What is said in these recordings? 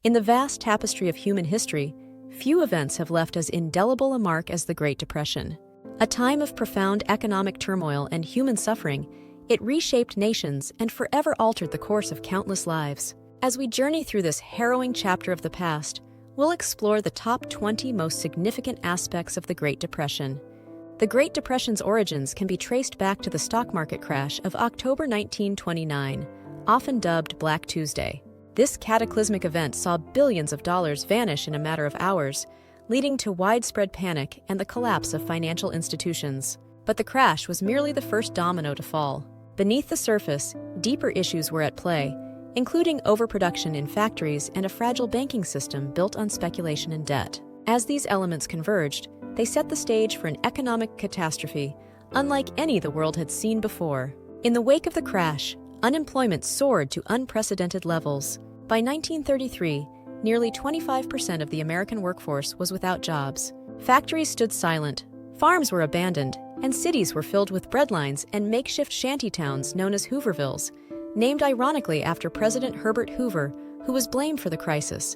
In the vast tapestry of human history, few events have left as indelible a mark as the Great Depression. A time of profound economic turmoil and human suffering, it reshaped nations and forever altered the course of countless lives. As we journey through this harrowing chapter of the past, we'll explore the top 20 most significant aspects of the Great Depression. The Great Depression's origins can be traced back to the stock market crash of October 1929, often dubbed Black Tuesday. This cataclysmic event saw billions of dollars vanish in a matter of hours, leading to widespread panic and the collapse of financial institutions. But the crash was merely the first domino to fall. Beneath the surface, deeper issues were at play, including overproduction in factories and a fragile banking system built on speculation and debt. As these elements converged, they set the stage for an economic catastrophe unlike any the world had seen before. In the wake of the crash, unemployment soared to unprecedented levels. By 1933, nearly 25% of the American workforce was without jobs. Factories stood silent, farms were abandoned, and cities were filled with breadlines and makeshift shantytowns known as Hoovervilles, named ironically after President Herbert Hoover, who was blamed for the crisis.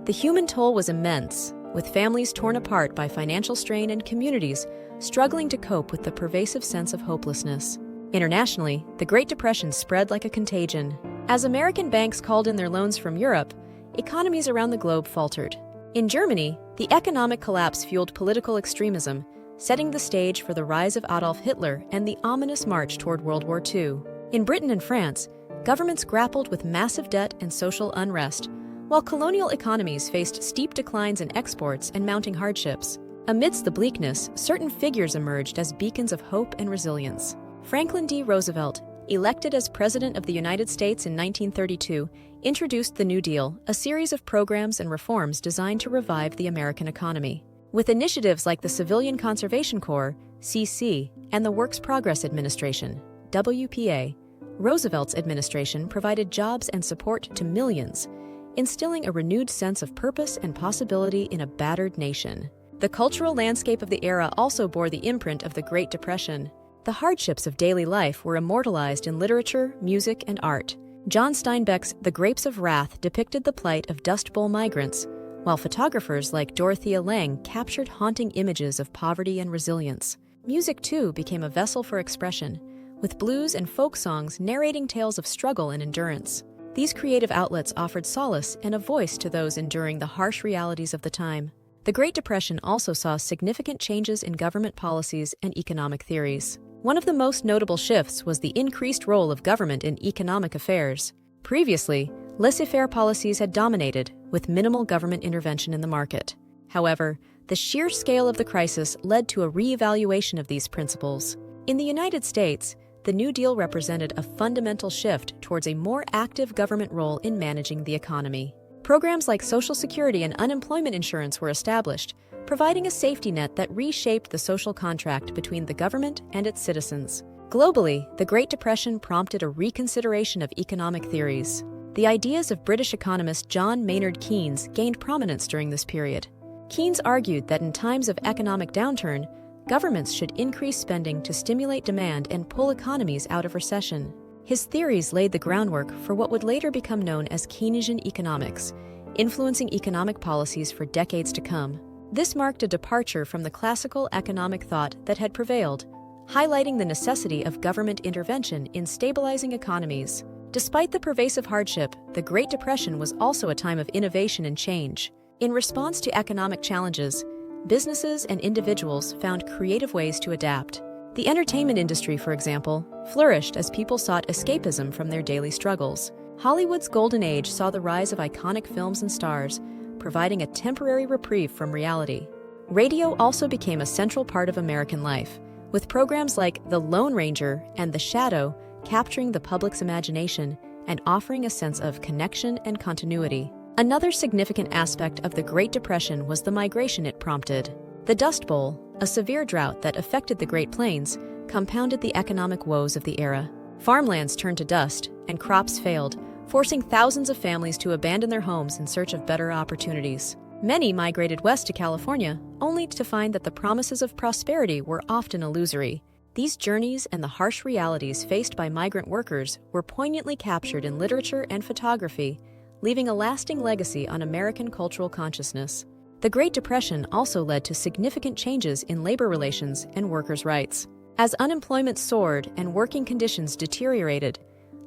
The human toll was immense, with families torn apart by financial strain and communities struggling to cope with the pervasive sense of hopelessness. Internationally, the Great Depression spread like a contagion. As American banks called in their loans from Europe, economies around the globe faltered. In Germany, the economic collapse fueled political extremism, setting the stage for the rise of Adolf Hitler and the ominous march toward World War II. In Britain and France, governments grappled with massive debt and social unrest, while colonial economies faced steep declines in exports and mounting hardships. Amidst the bleakness, certain figures emerged as beacons of hope and resilience. Franklin D. Roosevelt, elected as President of the United States in 1932, introduced the New Deal, a series of programs and reforms designed to revive the American economy. With initiatives like the Civilian Conservation Corps, CC, and the Works Progress Administration, WPA, Roosevelt's administration provided jobs and support to millions, instilling a renewed sense of purpose and possibility in a battered nation. The cultural landscape of the era also bore the imprint of the Great Depression. The hardships of daily life were immortalized in literature, music, and art. John Steinbeck's The Grapes of Wrath depicted the plight of Dust Bowl migrants, while photographers like Dorothea Lange captured haunting images of poverty and resilience. Music, too, became a vessel for expression, with blues and folk songs narrating tales of struggle and endurance. These creative outlets offered solace and a voice to those enduring the harsh realities of the time. The Great Depression also saw significant changes in government policies and economic theories. One of the most notable shifts was the increased role of government in economic affairs. Previously, laissez-faire policies had dominated, with minimal government intervention in the market. However, the sheer scale of the crisis led to a re-evaluation of these principles. In the United States, the New Deal represented a fundamental shift towards a more active government role in managing the economy. Programs like Social Security and unemployment insurance were established, providing a safety net that reshaped the social contract between the government and its citizens. Globally, the Great Depression prompted a reconsideration of economic theories. The ideas of British economist John Maynard Keynes gained prominence during this period. Keynes argued that in times of economic downturn, governments should increase spending to stimulate demand and pull economies out of recession. His theories laid the groundwork for what would later become known as Keynesian economics, influencing economic policies for decades to come. This marked a departure from the classical economic thought that had prevailed, highlighting the necessity of government intervention in stabilizing economies. Despite the pervasive hardship, the Great Depression was also a time of innovation and change. In response to economic challenges, businesses and individuals found creative ways to adapt. The entertainment industry, for example, flourished as people sought escapism from their daily struggles. Hollywood's golden age saw the rise of iconic films and stars, providing a temporary reprieve from reality. Radio also became a central part of American life, with programs like The Lone Ranger and The Shadow capturing the public's imagination and offering a sense of connection and continuity. Another significant aspect of the Great Depression was the migration it prompted. The Dust Bowl, a severe drought that affected the Great Plains, compounded the economic woes of the era. Farmlands turned to dust, and crops failed, forcing thousands of families to abandon their homes in search of better opportunities. Many migrated west to California, only to find that the promises of prosperity were often illusory. These journeys and the harsh realities faced by migrant workers were poignantly captured in literature and photography, leaving a lasting legacy on American cultural consciousness. The Great Depression also led to significant changes in labor relations and workers' rights. As unemployment soared and working conditions deteriorated,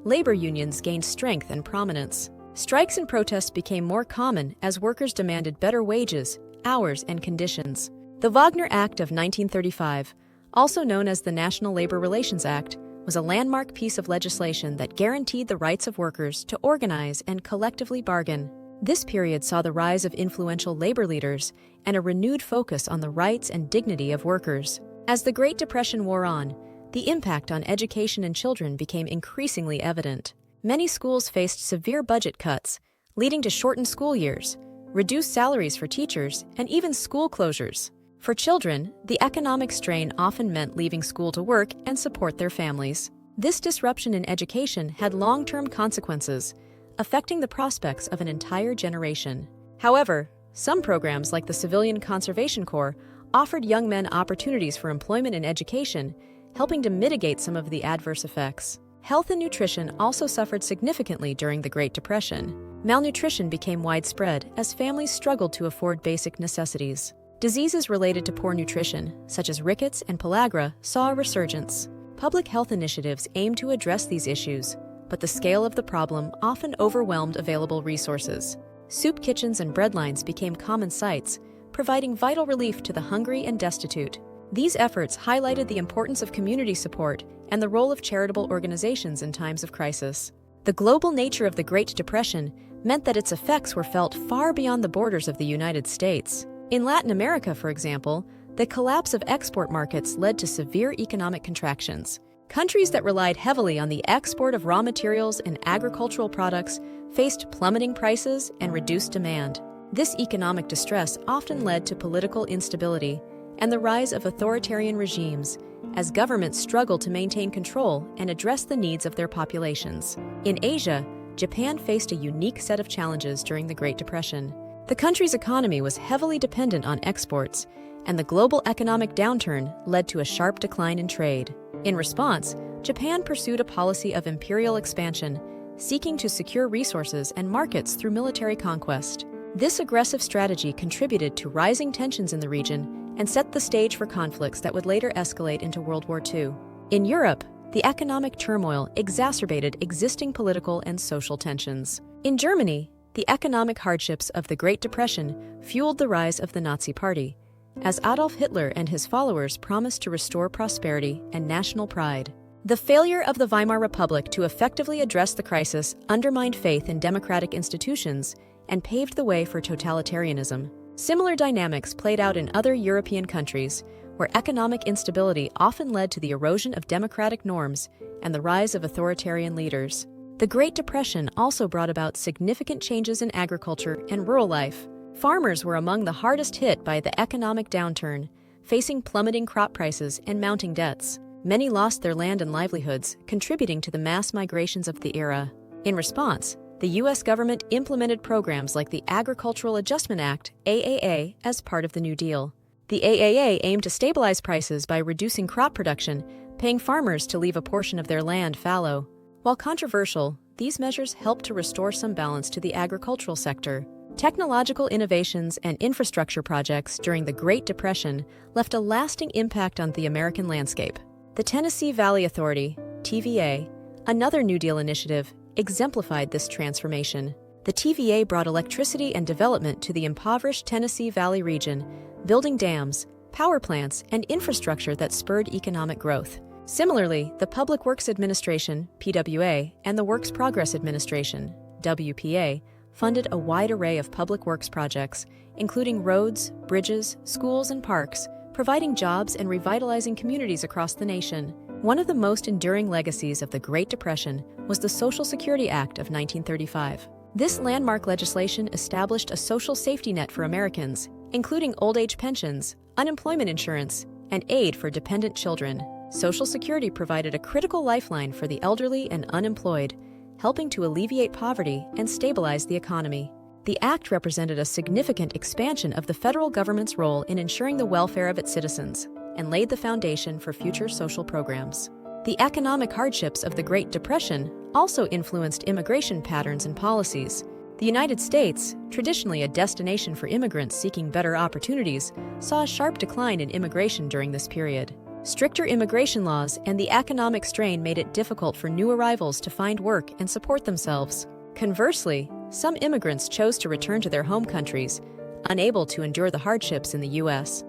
labor unions gained strength and prominence. Strikes and protests became more common as workers demanded better wages, hours, and conditions. The Wagner Act of 1935, also known as the National Labor Relations Act, was a landmark piece of legislation that guaranteed the rights of workers to organize and collectively bargain. This period saw the rise of influential labor leaders and a renewed focus on the rights and dignity of workers. As the Great Depression wore on, the impact on education and children became increasingly evident. Many schools faced severe budget cuts, leading to shortened school years, reduced salaries for teachers, and even school closures. For children, the economic strain often meant leaving school to work and support their families. This disruption in education had long-term consequences, affecting the prospects of an entire generation. However, some programs like the Civilian Conservation Corps offered young men opportunities for employment and education, helping to mitigate some of the adverse effects. Health and nutrition also suffered significantly during the Great Depression. Malnutrition became widespread as families struggled to afford basic necessities. Diseases related to poor nutrition, such as rickets and pellagra, saw a resurgence. Public health initiatives aimed to address these issues, but the scale of the problem often overwhelmed available resources. Soup kitchens and breadlines became common sights, providing vital relief to the hungry and destitute. These efforts highlighted the importance of community support and the role of charitable organizations in times of crisis. The global nature of the Great Depression meant that its effects were felt far beyond the borders of the United States. In Latin America, for example, the collapse of export markets led to severe economic contractions. Countries that relied heavily on the export of raw materials and agricultural products faced plummeting prices and reduced demand. This economic distress often led to political instability and the rise of authoritarian regimes, as governments struggled to maintain control and address the needs of their populations. In Asia, Japan faced a unique set of challenges during the Great Depression. The country's economy was heavily dependent on exports, and the global economic downturn led to a sharp decline in trade. In response, Japan pursued a policy of imperial expansion, seeking to secure resources and markets through military conquest. This aggressive strategy contributed to rising tensions in the region and set the stage for conflicts that would later escalate into World War II. In Europe, the economic turmoil exacerbated existing political and social tensions. In Germany, the economic hardships of the Great Depression fueled the rise of the Nazi Party, as Adolf Hitler and his followers promised to restore prosperity and national pride. The failure of the Weimar Republic to effectively address the crisis undermined faith in democratic institutions and paved the way for totalitarianism. Similar dynamics played out in other European countries, where economic instability often led to the erosion of democratic norms and the rise of authoritarian leaders. The Great Depression also brought about significant changes in agriculture and rural life. Farmers were among the hardest hit by the economic downturn, facing plummeting crop prices and mounting debts. Many lost their land and livelihoods, contributing to the mass migrations of the era. In response, the U.S. government implemented programs like the Agricultural Adjustment Act, AAA, as part of the New Deal. The AAA aimed to stabilize prices by reducing crop production, paying farmers to leave a portion of their land fallow. While controversial, these measures helped to restore some balance to the agricultural sector. Technological innovations and infrastructure projects during the Great Depression left a lasting impact on the American landscape. The Tennessee Valley Authority, TVA, another New Deal initiative, exemplified this transformation. The TVA brought electricity and development to the impoverished Tennessee Valley region, building dams, power plants, and infrastructure that spurred economic growth. Similarly, the Public Works Administration, PWA, and the Works Progress Administration, WPA, funded a wide array of public works projects, including roads, bridges, schools, and parks, providing jobs and revitalizing communities across the nation. One of the most enduring legacies of the Great Depression was the Social Security Act of 1935. This landmark legislation established a social safety net for Americans, including old-age pensions, unemployment insurance, and aid for dependent children. Social Security provided a critical lifeline for the elderly and unemployed, helping to alleviate poverty and stabilize the economy. The act represented a significant expansion of the federal government's role in ensuring the welfare of its citizens and laid the foundation for future social programs. The economic hardships of the Great Depression also influenced immigration patterns and policies. The United States, traditionally a destination for immigrants seeking better opportunities, saw a sharp decline in immigration during this period. Stricter immigration laws and the economic strain made it difficult for new arrivals to find work and support themselves. Conversely, some immigrants chose to return to their home countries, unable to endure the hardships in the U.S.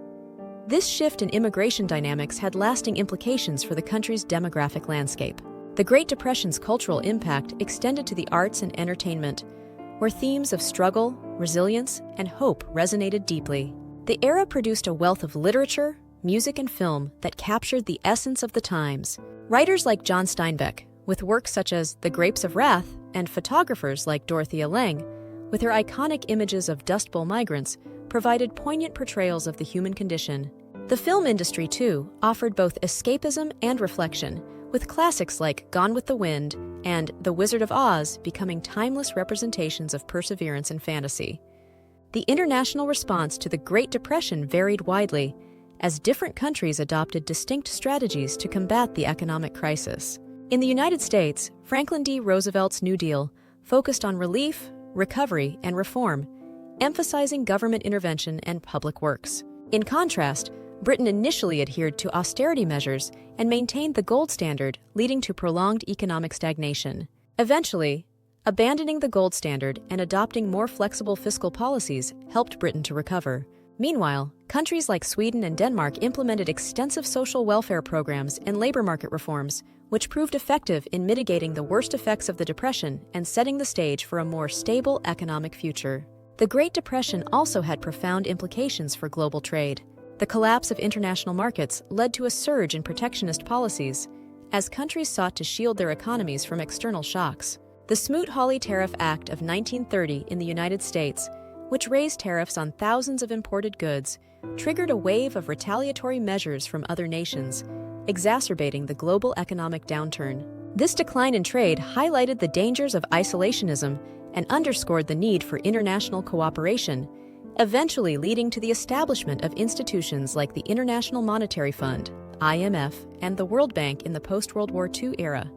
This shift in immigration dynamics had lasting implications for the country's demographic landscape. The Great Depression's cultural impact extended to the arts and entertainment, where themes of struggle, resilience, and hope resonated deeply. The era produced a wealth of literature, music, and film that captured the essence of the times. Writers like John Steinbeck, with works such as The Grapes of Wrath, and photographers like Dorothea Lange, with her iconic images of Dust Bowl migrants, provided poignant portrayals of the human condition. The film industry, too, offered both escapism and reflection, with classics like Gone with the Wind and The Wizard of Oz becoming timeless representations of perseverance and fantasy. The international response to the Great Depression varied widely, as different countries adopted distinct strategies to combat the economic crisis. In the United States, Franklin D. Roosevelt's New Deal focused on relief, recovery, and reform, emphasizing government intervention and public works. In contrast, Britain initially adhered to austerity measures and maintained the gold standard, leading to prolonged economic stagnation. Eventually, abandoning the gold standard and adopting more flexible fiscal policies helped Britain to recover. Meanwhile, countries like Sweden and Denmark implemented extensive social welfare programs and labor market reforms, which proved effective in mitigating the worst effects of the Depression and setting the stage for a more stable economic future. The Great Depression also had profound implications for global trade. The collapse of international markets led to a surge in protectionist policies, as countries sought to shield their economies from external shocks. The Smoot-Hawley Tariff Act of 1930 in the United States, which raised tariffs on thousands of imported goods, triggered a wave of retaliatory measures from other nations, exacerbating the global economic downturn. This decline in trade highlighted the dangers of isolationism and underscored the need for international cooperation, eventually leading to the establishment of institutions like the International Monetary Fund, IMF, and the World Bank in the post-World War II era.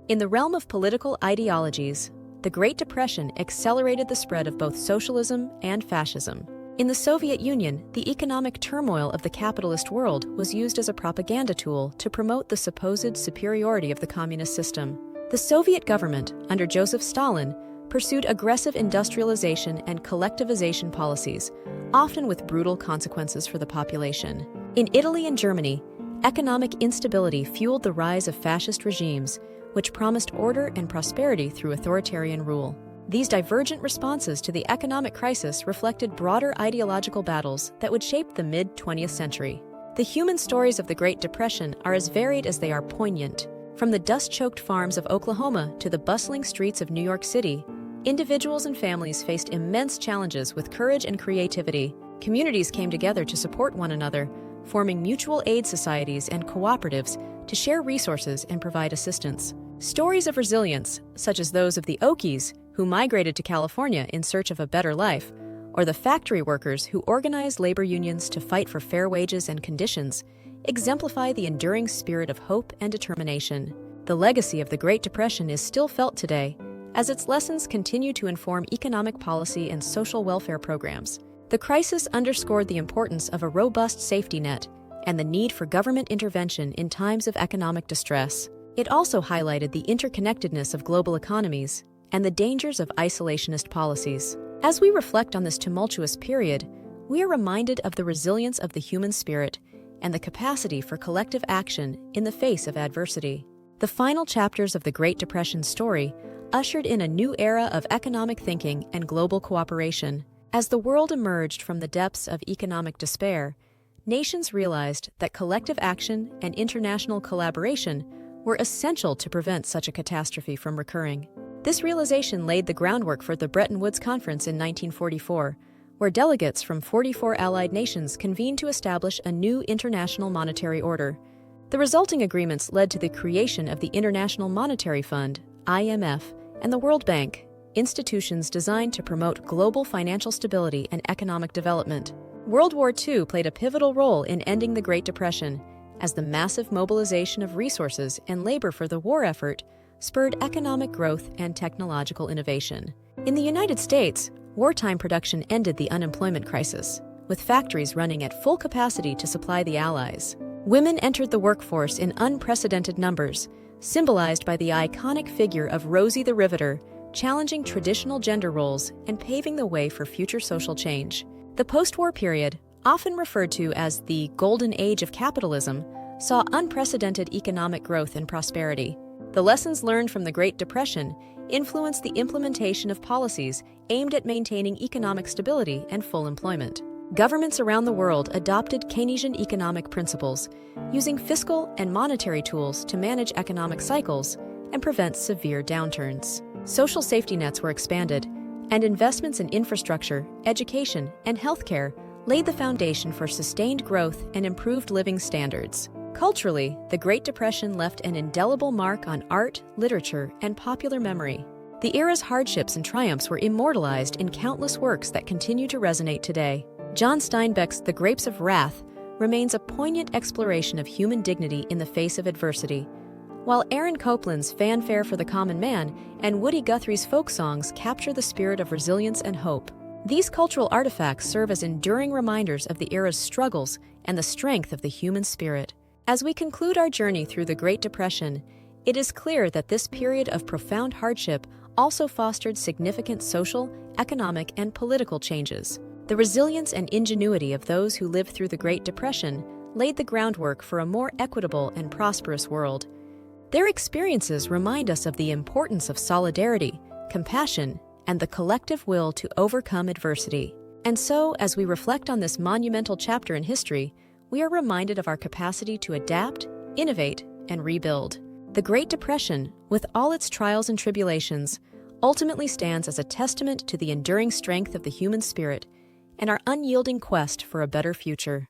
In the realm of political ideologies, the Great Depression accelerated the spread of both socialism and fascism. In the Soviet Union, the economic turmoil of the capitalist world was used as a propaganda tool to promote the supposed superiority of the communist system. The Soviet government, under Joseph Stalin, pursued aggressive industrialization and collectivization policies, often with brutal consequences for the population. In Italy and Germany, economic instability fueled the rise of fascist regimes, which promised order and prosperity through authoritarian rule. These divergent responses to the economic crisis reflected broader ideological battles that would shape the mid-20th century. The human stories of the Great Depression are as varied as they are poignant. From the dust-choked farms of Oklahoma to the bustling streets of New York City, individuals and families faced immense challenges with courage and creativity. Communities came together to support one another, forming mutual aid societies and cooperatives to share resources and provide assistance. Stories of resilience, such as those of the Okies, who migrated to California in search of a better life, or the factory workers who organized labor unions to fight for fair wages and conditions, exemplify the enduring spirit of hope and determination. The legacy of the Great Depression is still felt today, as its lessons continue to inform economic policy and social welfare programs. The crisis underscored the importance of a robust safety net and the need for government intervention in times of economic distress. It also highlighted the interconnectedness of global economies and the dangers of isolationist policies. As we reflect on this tumultuous period, we are reminded of the resilience of the human spirit and the capacity for collective action in the face of adversity. The final chapters of the Great Depression story ushered in a new era of economic thinking and global cooperation. As the world emerged from the depths of economic despair, nations realized that collective action and international collaboration were essential to prevent such a catastrophe from recurring. This realization laid the groundwork for the Bretton Woods Conference in 1944, where delegates from 44 allied nations convened to establish a new international monetary order. The resulting agreements led to the creation of the International Monetary Fund, IMF, and the World Bank, institutions designed to promote global financial stability and economic development. World War II played a pivotal role in ending the Great Depression, as the massive mobilization of resources and labor for the war effort spurred economic growth and technological innovation. In the United States, wartime production ended the unemployment crisis, with factories running at full capacity to supply the Allies. Women entered the workforce in unprecedented numbers, symbolized by the iconic figure of Rosie the Riveter, challenging traditional gender roles and paving the way for future social change. The post-war period, often referred to as the Golden Age of capitalism, saw unprecedented economic growth and prosperity. The lessons learned from the Great Depression influenced the implementation of policies aimed at maintaining economic stability and full employment. Governments around the world adopted Keynesian economic principles, using fiscal and monetary tools to manage economic cycles and prevent severe downturns. Social safety nets were expanded, and investments in infrastructure, education, and healthcare laid the foundation for sustained growth and improved living standards. Culturally, the Great Depression left an indelible mark on art, literature, and popular memory. The era's hardships and triumphs were immortalized in countless works that continue to resonate today. John Steinbeck's The Grapes of Wrath remains a poignant exploration of human dignity in the face of adversity, while Aaron Copland's Fanfare for the Common Man and Woody Guthrie's folk songs capture the spirit of resilience and hope. These cultural artifacts serve as enduring reminders of the era's struggles and the strength of the human spirit. As we conclude our journey through the Great Depression, it is clear that this period of profound hardship also fostered significant social, economic, and political changes. The resilience and ingenuity of those who lived through the Great Depression laid the groundwork for a more equitable and prosperous world. Their experiences remind us of the importance of solidarity, compassion, and the collective will to overcome adversity. And so, as we reflect on this monumental chapter in history, we are reminded of our capacity to adapt, innovate, and rebuild. The Great Depression, with all its trials and tribulations, ultimately stands as a testament to the enduring strength of the human spirit and our unyielding quest for a better future.